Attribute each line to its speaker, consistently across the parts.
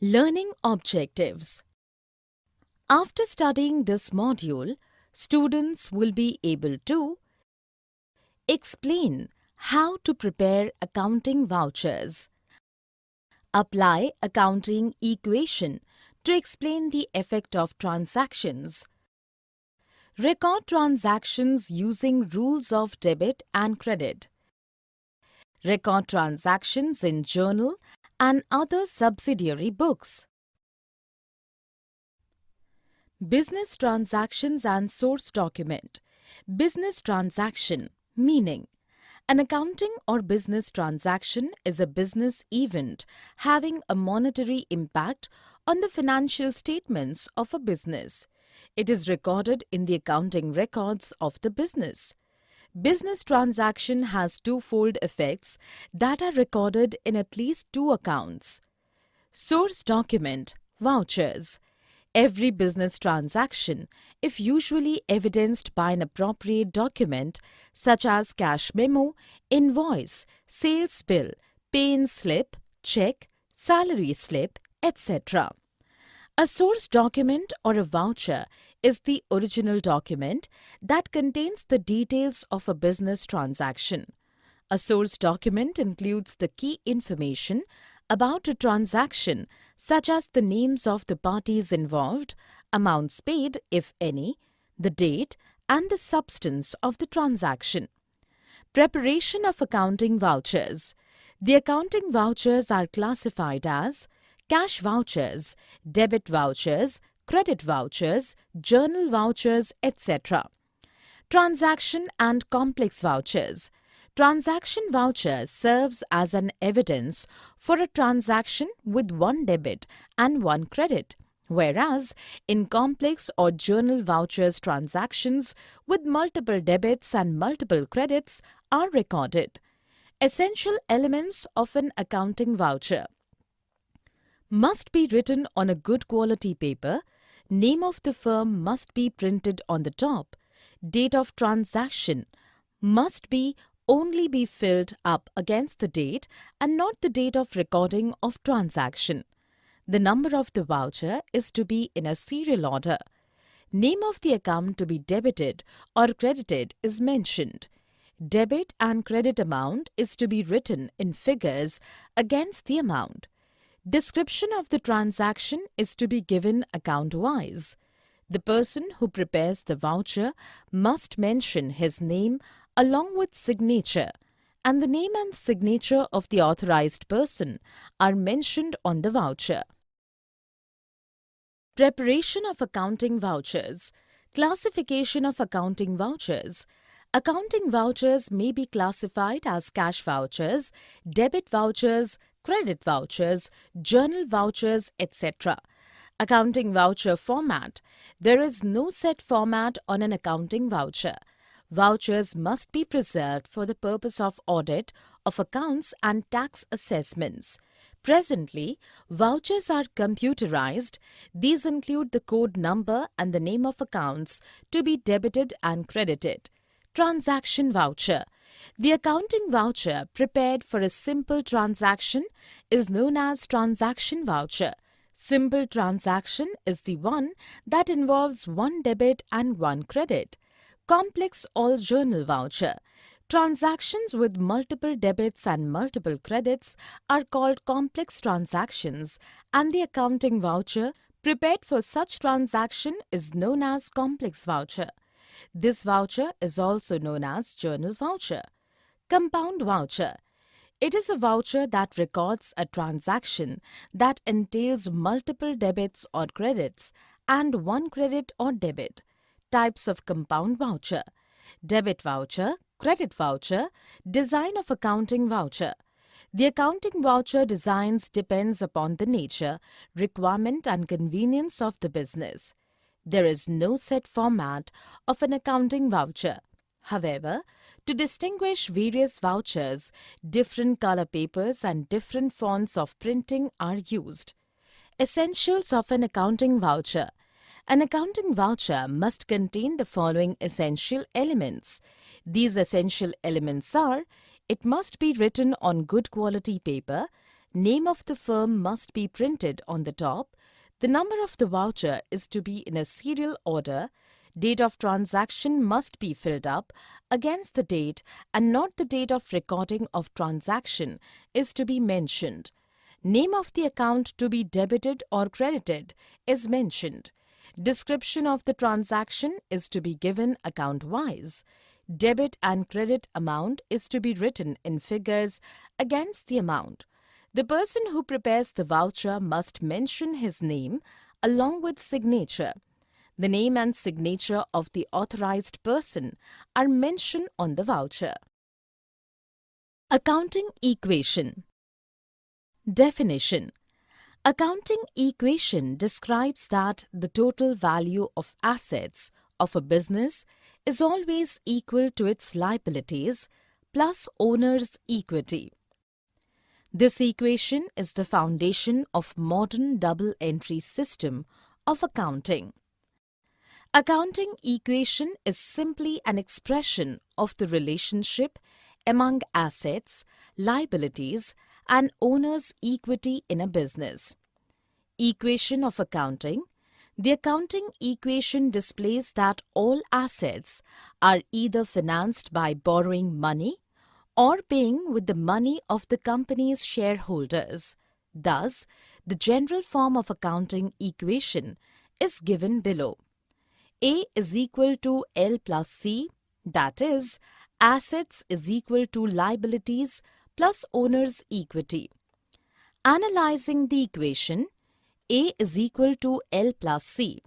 Speaker 1: Learning objectives. After studying this module, students will be able to explain how to prepare accounting vouchers, apply accounting equation to explain the effect of transactions, record transactions using rules of debit and credit, record transactions in journal and other subsidiary books. Business transactions and source document. Business transaction meaning an accounting or business transaction is a business event having a monetary impact on the financial statements of a business. It is recorded in the accounting records of the business. Business transaction has twofold effects that are recorded in at least two accounts. Source document, vouchers. Every business transaction, if usually evidenced by an appropriate document such as cash memo, invoice, sales bill, pay-in slip, check, salary slip, etc. A source document or a voucher is the original document that contains the details of a business transaction. A source document includes the key information about a transaction such as the names of the parties involved, amounts paid if any, the date and the substance of the transaction. Preparation of accounting vouchers. The accounting vouchers are classified as cash vouchers, debit vouchers, credit vouchers, journal vouchers, etc. Transaction and complex vouchers. Transaction voucher serves as an evidence for a transaction with one debit and one credit, whereas in complex or journal vouchers transactions with multiple debits and multiple credits are recorded. Essential elements of an accounting voucher must be written on a good quality paper, name of the firm must be printed on the top, date of transaction must only be filled up against the date and not the date of recording of transaction. The number of the voucher is to be in a serial order. Name of the account to be debited or credited is mentioned. Debit and credit amount is to be written in figures against the amount. Description of the transaction is to be given account-wise. The person who prepares the voucher must mention his name along with signature, and the name and signature of the authorized person are mentioned on the voucher. Preparation of accounting vouchers. Classification of accounting vouchers. Accounting vouchers may be classified as cash vouchers, debit vouchers, credit vouchers, journal vouchers, etc. Accounting voucher format. There is no set format on an accounting voucher. Vouchers must be preserved for the purpose of audit of accounts and tax assessments. Presently, vouchers are computerized. These include the code number and the name of accounts to be debited and credited. Transaction voucher. The accounting voucher prepared for a simple transaction is known as transaction voucher. Simple transaction is the one that involves one debit and one credit. Complex or journal voucher. Transactions with multiple debits and multiple credits are called complex transactions, and the accounting voucher prepared for such transaction is known as complex voucher. This voucher is also known as journal voucher. Compound voucher. It is a voucher that records a transaction that entails multiple debits or credits and one credit or debit. Types of compound voucher: debit voucher, credit voucher, design of accounting voucher. The accounting voucher designs depends upon the nature, requirement and convenience of the business. There is no set format of an accounting voucher. However, to distinguish various vouchers, different color papers and different fonts of printing are used. Essentials of an accounting voucher. An accounting voucher must contain the following essential elements. These essential elements are: it must be written on good quality paper, name of the firm must be printed on the top, the number of the voucher is to be in a serial order, date of transaction must be filled up against the date and not the date of recording of transaction is to be mentioned. Name of the account to be debited or credited is mentioned. Description of the transaction is to be given account-wise. Debit and credit amount is to be written in figures against the amount. The person who prepares the voucher must mention his name along with signature. The name and signature of the authorized person are mentioned on the voucher. Accounting equation. Definition. Accounting equation describes that the total value of assets of a business is always equal to its liabilities plus owner's equity. This equation is the foundation of modern double-entry system of accounting. Accounting equation is simply an expression of the relationship among assets, liabilities, and owner's equity in a business. Equation of accounting. The accounting equation displays that all assets are either financed by borrowing money or paying with the money of the company's shareholders. Thus, the general form of accounting equation is given below. A is equal to L plus C, that is, assets is equal to liabilities plus owner's equity. Analyzing the equation, A is equal to L plus C.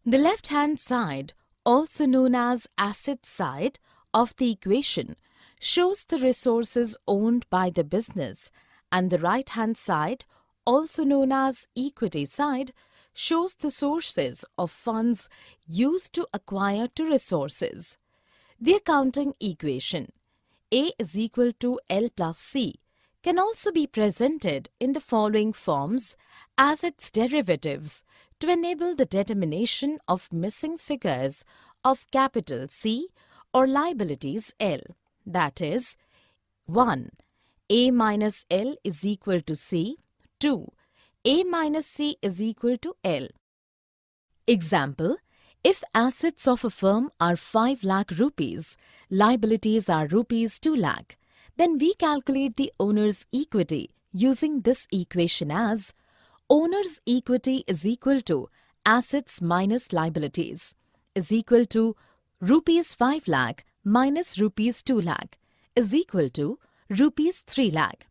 Speaker 1: The left-hand side, also known as asset side of the equation, shows the resources owned by the business, and the right-hand side, also known as equity side, shows the sources of funds used to acquire two resources. The accounting equation, A is equal to L plus C, can also be presented in the following forms as its derivatives to enable the determination of missing figures of capital C or liabilities L. That is, 1. A minus L is equal to C. 2. A minus C is equal to L. Example, if assets of a firm are 5 lakh rupees, liabilities are rupees 2 lakh, then we calculate the owner's equity using this equation as owner's equity is equal to assets minus liabilities is equal to rupees 5 lakh minus rupees 2 lakh is equal to rupees 3 lakh.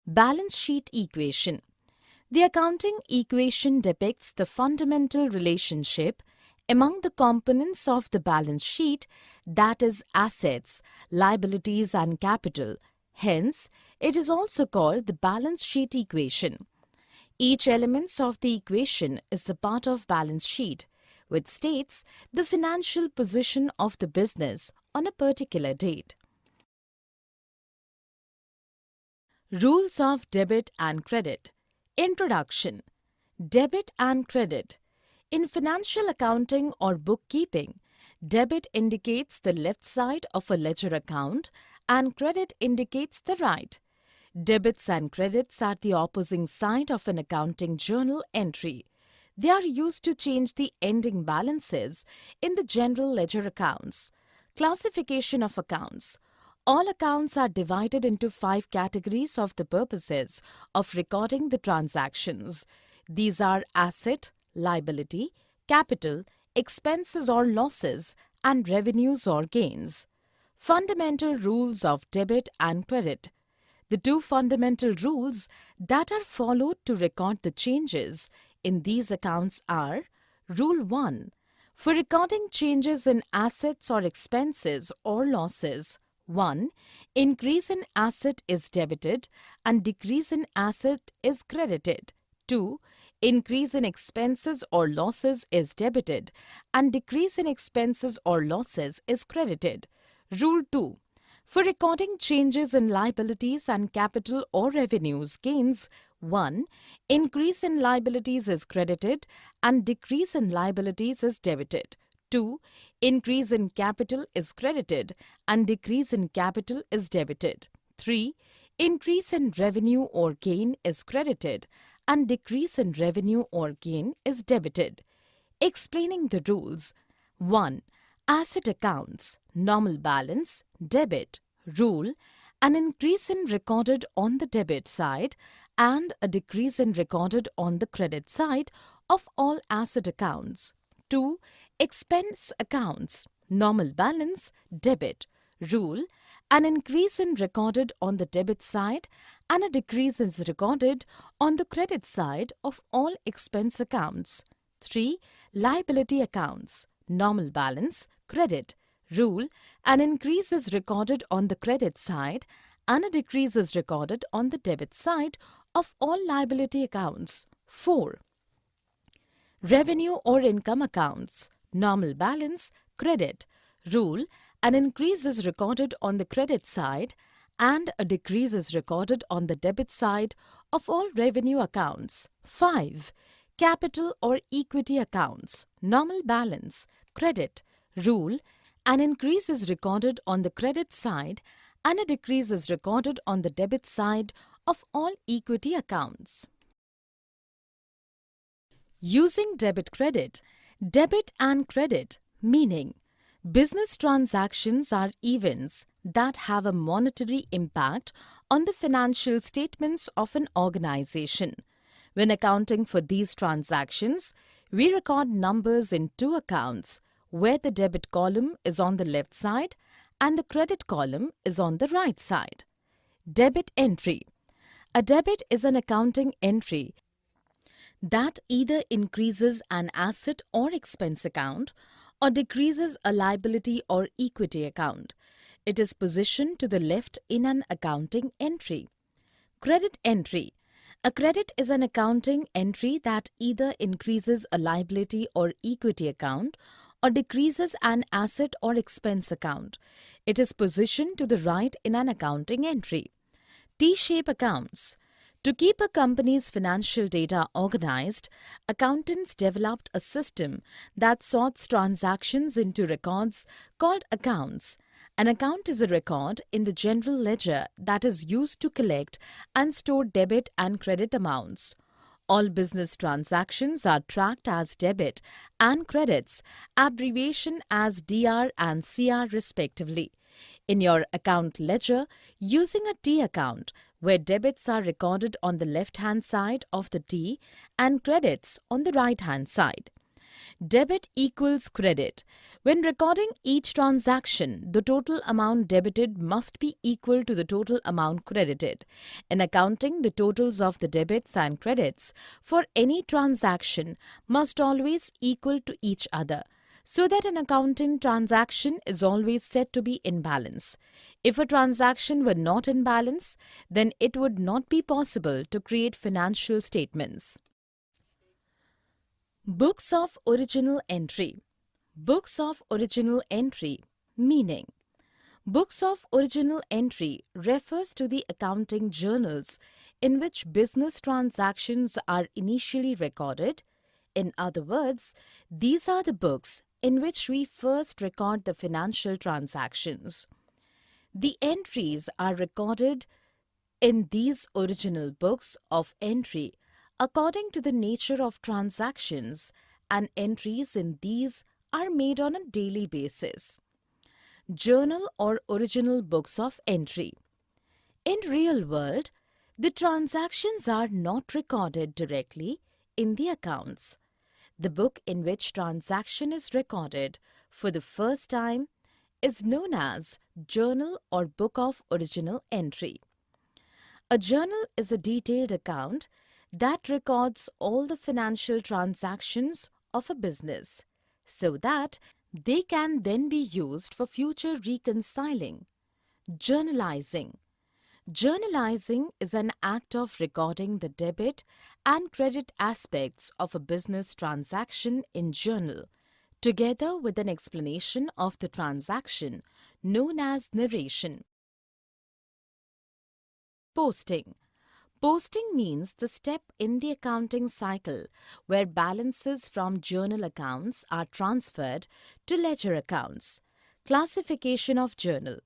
Speaker 1: Balance sheet equation. The accounting equation depicts the fundamental relationship among the components of the balance sheet, that is assets, liabilities and capital. Hence, it is also called the balance sheet equation. Each element of the equation is the part of balance sheet, which states the financial position of the business on a particular date. Rules of debit and credit. Introduction. Debit and credit. In financial accounting or bookkeeping, debit indicates the left side of a ledger account and credit indicates the right. Debits and credits are the opposing side of an accounting journal entry. They are used to change the ending balances in the general ledger accounts. Classification of accounts. All accounts are divided into 5 categories of the purposes of recording the transactions. These are asset, liability, capital, expenses or losses, and revenues or gains. Fundamental rules of debit and credit. The two fundamental rules that are followed to record the changes in these accounts are: Rule 1. For recording changes in assets or expenses or losses, 1. Increase in asset is debited and decrease in asset is credited. 2. Increase in expenses or losses is debited and decrease in expenses or losses is credited. Rule 2. For recording changes in liabilities and capital or revenues gains, 1. Increase in liabilities is credited and decrease in liabilities is debited. 2. Increase in capital is credited and decrease in capital is debited. 3. Increase in revenue or gain is credited and decrease in revenue or gain is debited. Explaining the rules. 1. Asset accounts, normal balance, debit. Rule: an increase in recorded on the debit side and a decrease in recorded on the credit side of all asset accounts. 2. Expense accounts, normal balance, debit. Rule: an increase in recorded on the debit side and a decrease is recorded on the credit side of all expense accounts. 3. Liability accounts, normal balance, credit. Rule: an increase is recorded on the credit side and a decrease is recorded on the debit side of all liability accounts. 4. Revenue or income accounts, normal balance, credit. Rule: an increase is recorded on the credit side and a decrease is recorded on the debit side of all revenue accounts. 5. Capital or equity accounts, normal balance, credit. Rule: an increase is recorded on the credit side and a decrease is recorded on the debit side of all equity accounts. Using debit credit. Debit and credit, meaning business transactions are events that have a monetary impact on the financial statements of an organization. When accounting for these transactions, we record numbers in two accounts, where the debit column is on the left side and the credit column is on the right side. Debit entry. A debit is an accounting entry that either increases an asset or expense account or decreases a liability or equity account. It is positioned to the left in an accounting entry. Credit entry. A credit is an accounting entry that either increases a liability or equity account or decreases an asset or expense account. It is positioned to the right in an accounting entry. T-shape accounts. To keep a company's financial data organized, accountants developed a system that sorts transactions into records called accounts. An account is a record in the general ledger that is used to collect and store debit and credit amounts. All business transactions are tracked as debit and credits, abbreviation as DR and CR respectively. In your account ledger, using a T account, where debits are recorded on the left-hand side of the T and credits on the right-hand side. Debit equals credit. When recording each transaction, the total amount debited must be equal to the total amount credited. In accounting, the totals of the debits and credits for any transaction must always equal to each other, so that an accounting transaction is always said to be in balance. If a transaction were not in balance, then it would not be possible to create financial statements. Books of original entry. Books of original entry, meaning books of original entry refers to the accounting journals in which business transactions are initially recorded. In other words, these are the books in which we first record the financial transactions. The entries are recorded in these original books of entry according to the nature of transactions, and entries in these are made on a daily basis. Journal or original books of entry. In real world, the transactions are not recorded directly in the accounts. The book in which transaction is recorded for the first time is known as journal or book of original entry. A journal is a detailed account that records all the financial transactions of a business so that they can then be used for future reconciling. Journalizing. Journalizing is an act of recording the debit and credit aspects of a business transaction in journal, together with an explanation of the transaction known as narration. Posting. Posting means the step in the accounting cycle where balances from journal accounts are transferred to ledger accounts. Classification of journal.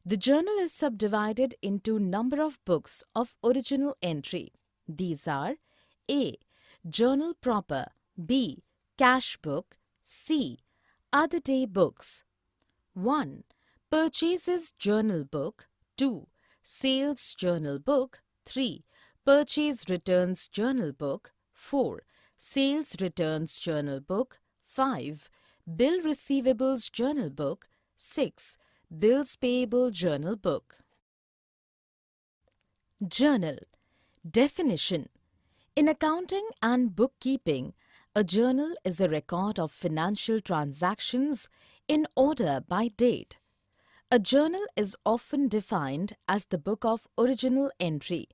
Speaker 1: The journal is subdivided into number of books of original entry. These are A. Journal proper, B. Cash book, C. Other day books. 1. Purchases journal book, 2. Sales journal book, 3. Purchase returns journal book, 4. Sales returns journal book, 5. Bill receivables journal book, 6. Bills payable journal book. Journal. Definition. In accounting and bookkeeping, a journal is a record of financial transactions in order by date. A journal is often defined as the book of original entry.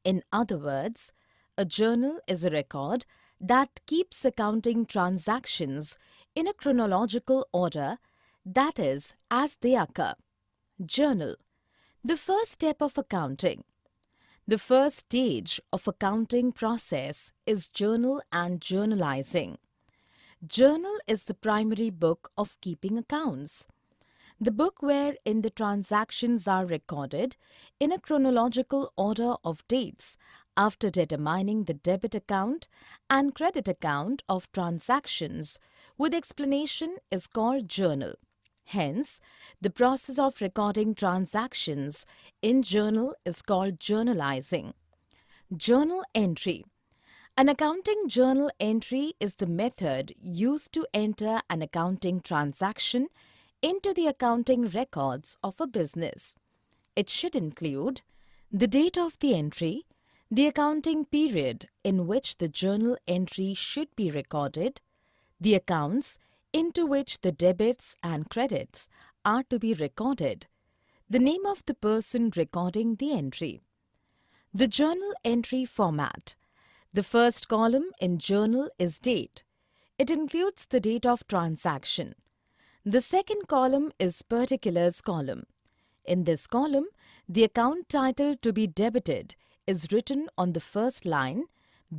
Speaker 1: In other words, a journal is a record that keeps accounting transactions in a chronological order, that is, as they occur. Journal. The first step of accounting. The first stage of accounting process is journal and journalizing. Journal is the primary book of keeping accounts. The book wherein the transactions are recorded in a chronological order of dates after determining the debit account and credit account of transactions with explanation is called journal. Hence, the process of recording transactions in journal is called journalizing. Journal entry. An accounting journal entry is the method used to enter an accounting transaction into the accounting records of a business. It should include the date of the entry, the accounting period in which the journal entry should be recorded, the accounts into which the debits and credits are to be recorded, the name of the person recording the entry. The journal entry format. The first column in journal is date. It includes the date of transaction. The second column is particulars column. In this column, the account title to be debited is written on the first line,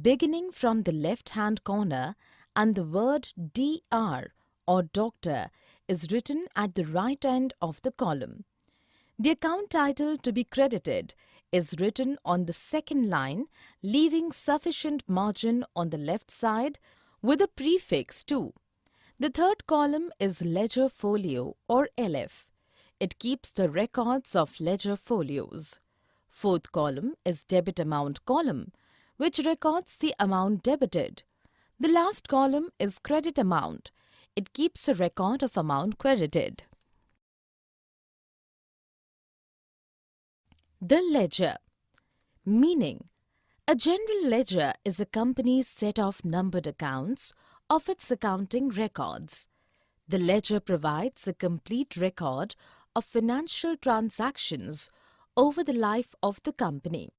Speaker 1: beginning from the left-hand corner, and the word Dr. or doctor is written at the right end of the column. The account title to be credited is written on the second line, leaving sufficient margin on the left side with a prefix to. The third column is ledger folio or LF. It keeps the records of ledger folios. Fourth column is debit amount column, which records the amount debited. The last column is credit amount. It keeps a record of amount credited. The ledger. Meaning, a general ledger is a company's set of numbered accounts of its accounting records. The ledger provides a complete record of financial transactions over the life of the company.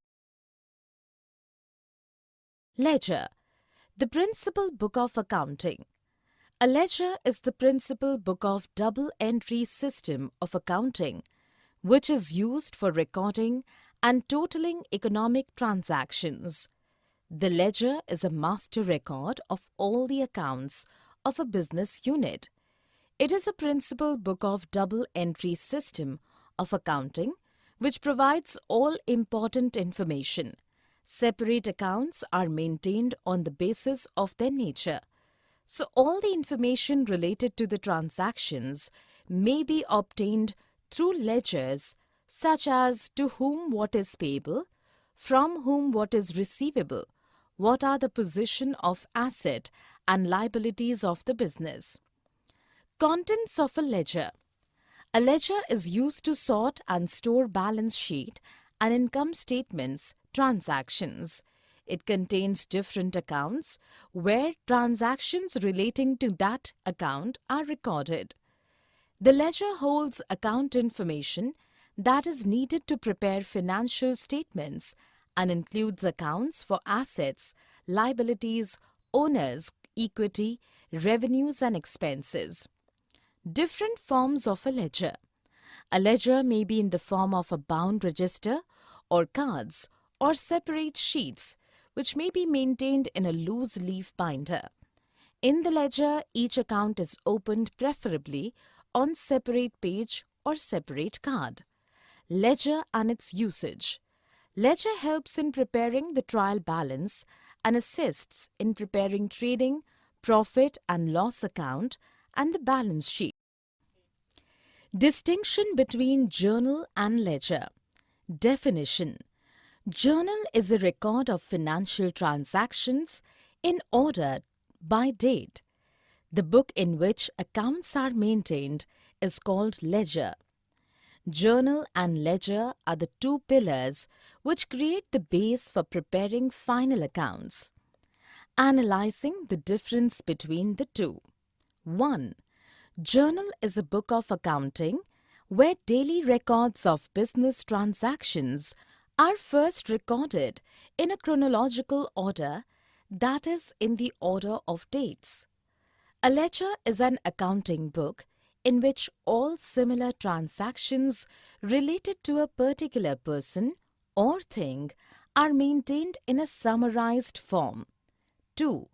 Speaker 1: Ledger. The principal book of accounting. A ledger is the principal book of double-entry system of accounting, which is used for recording and totaling economic transactions. The ledger is a master record of all the accounts of a business unit. It is a principal book of double-entry system of accounting which provides all important information. Separate accounts are maintained on the basis of their nature. So all the information related to the transactions may be obtained through ledgers such as to whom what is payable, from whom what is receivable, what are the position of asset and liabilities of the business. Contents of a ledger. A ledger is used to sort and store balance sheet and income statements, transactions. It contains different accounts where transactions relating to that account are recorded. The ledger holds account information that is needed to prepare financial statements and includes accounts for assets, liabilities, owners, equity, revenues and expenses. Different forms of a ledger. A ledger may be in the form of a bound register or cards or separate sheets which may be maintained in a loose leaf binder. In the ledger, each account is opened preferably on separate page or separate card. Ledger and its usage. Ledger helps in preparing the trial balance and assists in preparing trading, profit and loss account and the balance sheet. Distinction between journal and ledger. Definition. Journal is a record of financial transactions in order by date. The book in which accounts are maintained is called ledger. Journal and ledger are the two pillars which create the base for preparing final accounts. Analyzing the difference between the two. 1. Journal is a book of accounting where daily records of business transactions are first recorded in a chronological order, that is, in the order of dates. A ledger is an accounting book in which all similar transactions related to a particular person or thing are maintained in a summarized form. 2.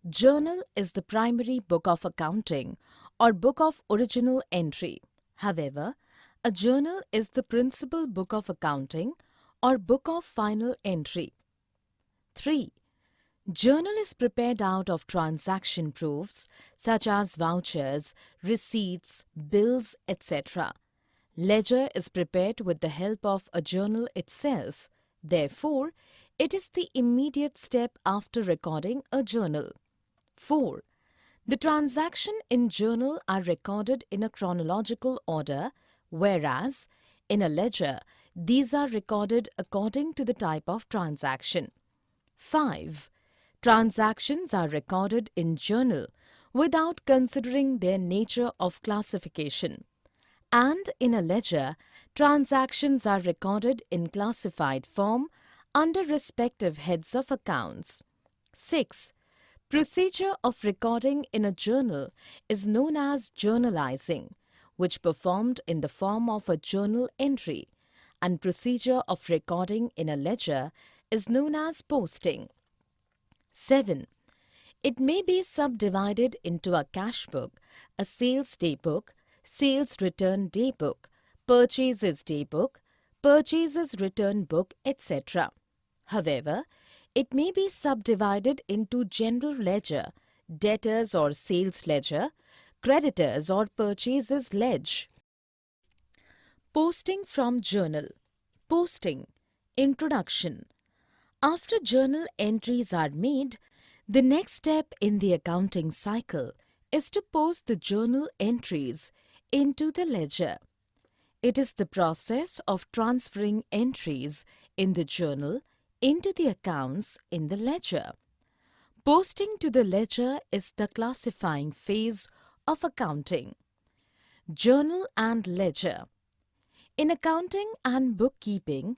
Speaker 1: Journal is the primary book of accounting or book of original entry. However, a journal is the principal book of accounting or book of final entry. 3. Journal is prepared out of transaction proofs such as vouchers, receipts, bills, etc. Ledger is prepared with the help of a journal itself. Therefore, it is the immediate step after recording a journal. 4. The transactions in journal are recorded in a chronological order, whereas in a ledger, these are recorded according to the type of transaction. 5. Transactions are recorded in journal without considering their nature of classification. And in a ledger, transactions are recorded in classified form under respective heads of accounts. 6. Procedure of recording in a journal is known as journalizing, which performed in the form of a journal entry, and procedure of recording in a ledger is known as posting. 7. It may be subdivided into a cash book, a sales day book, sales return day book, purchases day book, purchases return book, etc. However, it may be subdivided into general ledger, debtors or sales ledger, creditors or purchases ledge. Posting from journal. Posting. Introduction. After journal entries are made, the next step in the accounting cycle is to post the journal entries into the ledger. It is the process of transferring entries in the journal into the accounts in the ledger. Posting to the ledger is the classifying phase of accounting. Journal and ledger. In accounting and bookkeeping,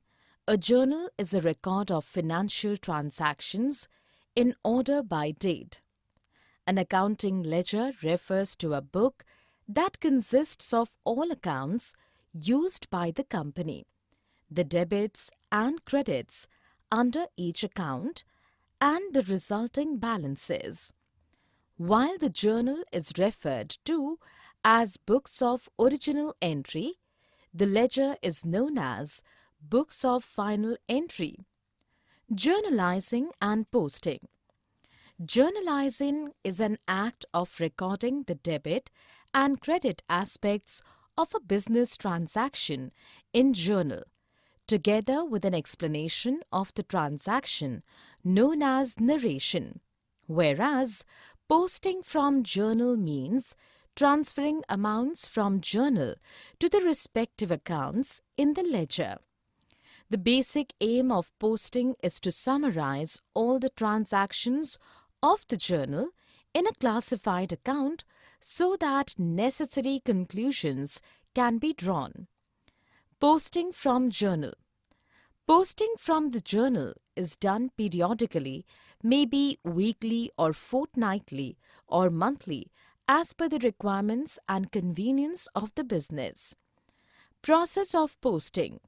Speaker 1: a journal is a record of financial transactions in order by date. An accounting ledger refers to a book that consists of all accounts used by the company, the debits and credits under each account, and the resulting balances. While the journal is referred to as books of original entry, the ledger is known as books of final entry. Journalizing and posting. Journalizing is an act of recording the debit and credit aspects of a business transaction in journal, together with an explanation of the transaction known as narration, whereas posting from journal means transferring amounts from journal to the respective accounts in the ledger. The basic aim of posting is to summarize all the transactions of the journal in a classified account so that necessary conclusions can be drawn. Posting from journal. Posting from the journal is done periodically, maybe weekly or fortnightly or monthly, as per the requirements and convenience of the business. Process of posting.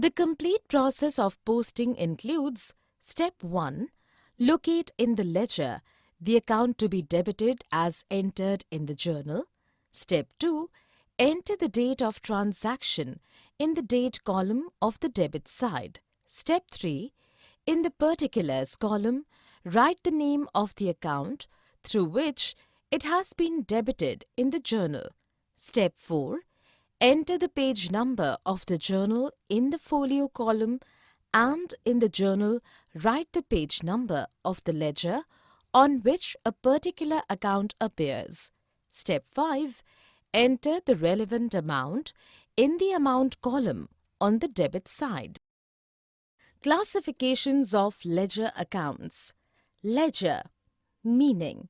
Speaker 1: The complete process of posting includes Step 1. Locate in the ledger the account to be debited as entered in the journal. Step 2. Enter the date of transaction in the date column of the debit side. Step 3. In the particulars column, write the name of the account through which it has been debited in the journal. Step 4. Enter the page number of the journal in the folio column, and in the journal write the page number of the ledger on which a particular account appears. Step 5. Enter the relevant amount in the amount column on the debit side. Classifications of ledger accounts. Ledger, meaning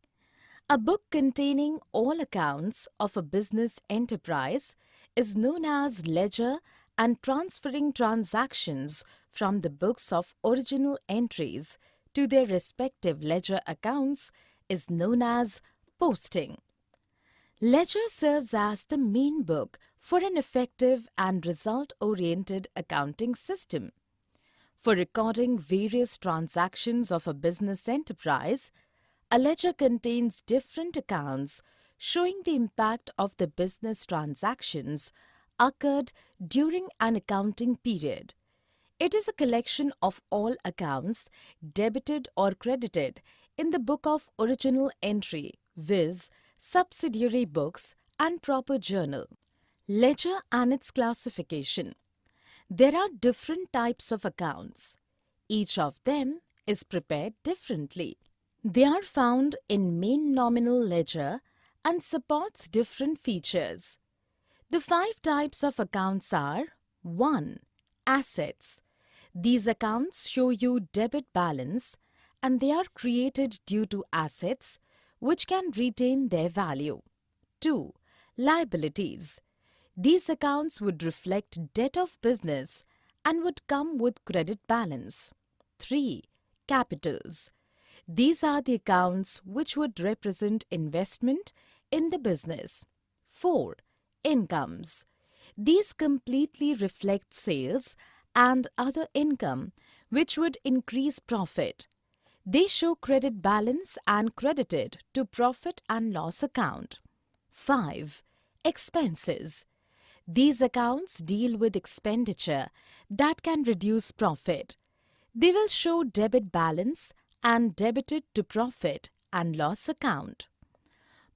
Speaker 1: a book containing all accounts of a business enterprise is known as ledger, and transferring transactions from the books of original entries to their respective ledger accounts is known as posting. Ledger serves as the main book for an effective and result-oriented accounting system. For recording various transactions of a business enterprise, a ledger contains different accounts showing the impact of the business transactions occurred during an accounting period. It is a collection of all accounts debited or credited in the book of original entry, viz. Subsidiary books and proper journal. Ledger and its classification. There are different types of accounts. Each of them is prepared differently. They are found in main nominal ledger and supports different features. The 5 types of accounts are: 1. Assets. These accounts show you debit balance, and they are created due to assets which can retain their value. 2. Liabilities. These accounts would reflect debt of business and would come with credit balance. 3. Capitals. These are the accounts which would represent investment in the business. 4. Incomes. These completely reflect sales and other income which would increase profit. They show credit balance and credited to profit and loss account. 5. Expenses. These accounts deal with expenditure that can reduce profit. They will show debit balance and debited to profit and loss account.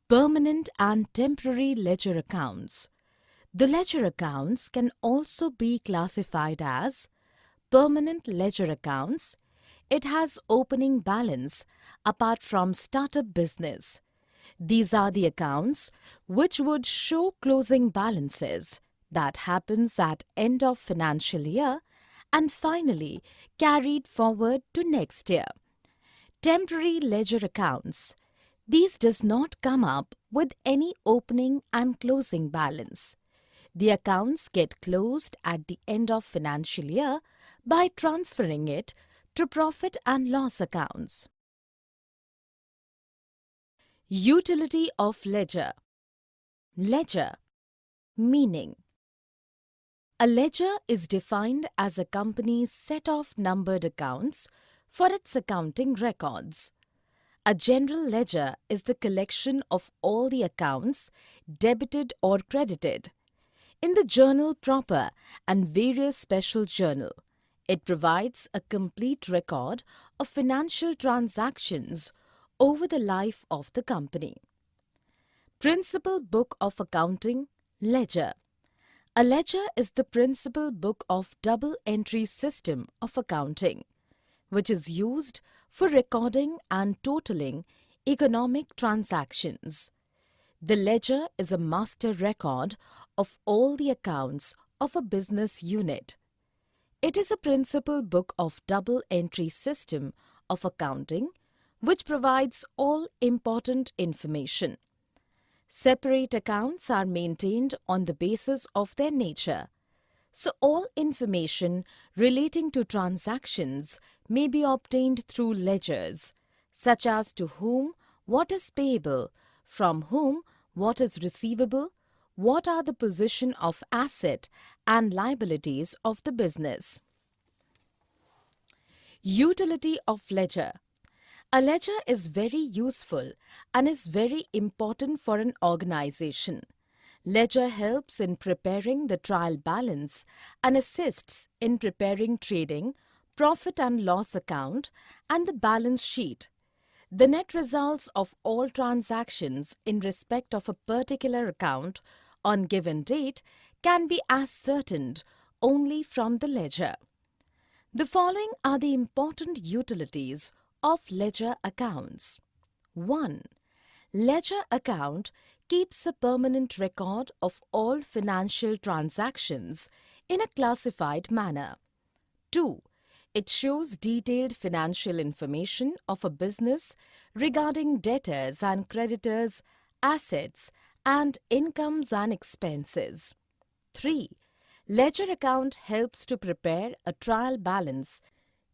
Speaker 1: Permanent and temporary ledger accounts. The ledger accounts can also be classified as permanent ledger accounts. It has opening balance apart from startup business. These are the accounts which would show closing balances that happens at end of financial year and finally carried forward to next year. Temporary ledger accounts. These does not come up with any opening and closing balance. The accounts get closed at the end of financial year by transferring it to profit and loss accounts. Utility of ledger. Ledger, meaning a ledger is defined as a company's set of numbered accounts for its accounting records. A general ledger is the collection of all the accounts debited or credited in the journal proper and various special journal. It provides a complete record of financial transactions over the life of the company. Principal book of accounting, ledger. A ledger is the principal book of double entry system of accounting, which is used for recording and totaling economic transactions. The ledger is a master record of all the accounts of a business unit. It is a principal book of double entry system of accounting which provides all important information. Separate accounts are maintained on the basis of their nature, so all information relating to transactions may be obtained through ledgers, such as to whom what is payable, from whom what is receivable, what are the position of asset and liabilities of the business. Utility of ledger. A ledger is very useful and is very important for an organization. Ledger helps in preparing the trial balance and assists in preparing trading, profit and loss account and the balance sheet. The net results of all transactions in respect of a particular account on given date can be ascertained only from the ledger. The following are the important utilities of ledger accounts. 1. Ledger account keeps a permanent record of all financial transactions in a classified manner. 2. It shows detailed financial information of a business regarding debtors and creditors, assets, and incomes and expenses. 3. Ledger account helps to prepare a trial balance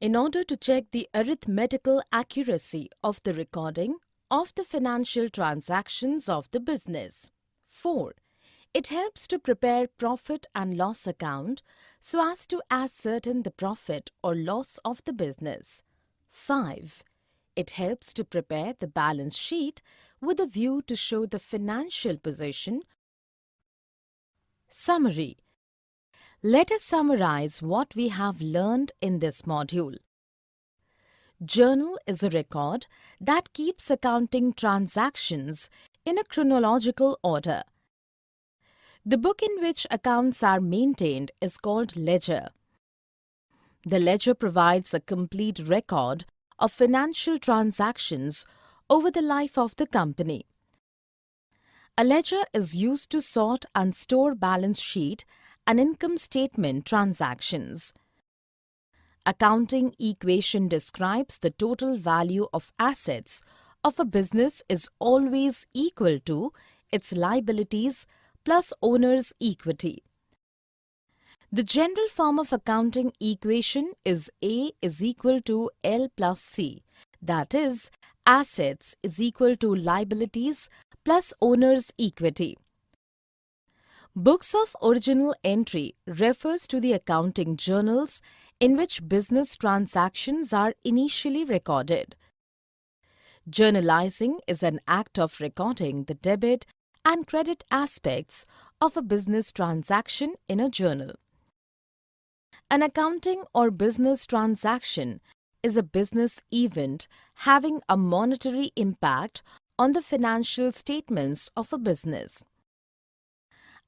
Speaker 1: in order to check the arithmetical accuracy of the recording of the financial transactions of the business. 4. It helps to prepare profit and loss account so as to ascertain the profit or loss of the business. 5. It helps to prepare the balance sheet with a view to show the financial position. Summary. Let us summarize what we have learned in this module. Journal is a record that keeps accounting transactions in a chronological order. The book in which accounts are maintained is called ledger. The ledger provides a complete record of financial transactions over the life of the company. A ledger is used to sort and store balance sheet and income statement transactions. Accounting equation describes the total value of assets of a business is always equal to its liabilities plus owner's equity. The general form of accounting equation is A is equal to L plus C, that is, assets is equal to liabilities plus owner's equity. Books of original entry refers to the accounting journals in which business transactions are initially recorded. Journalizing is an act of recording the debit and credit aspects of a business transaction in a journal. An accounting or business transaction is a business event having a monetary impact on the financial statements of a business.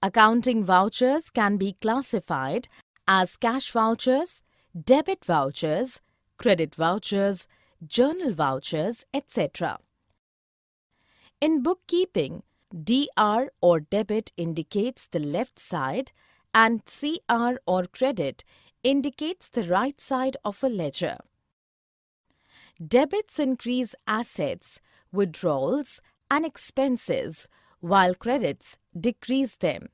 Speaker 1: Accounting vouchers can be classified as cash vouchers, debit vouchers, credit vouchers, journal vouchers, etc. In bookkeeping, DR or debit indicates the left side and CR or credit indicates the right side of a ledger. Debits increase assets, withdrawals, and expenses, while credits decrease them.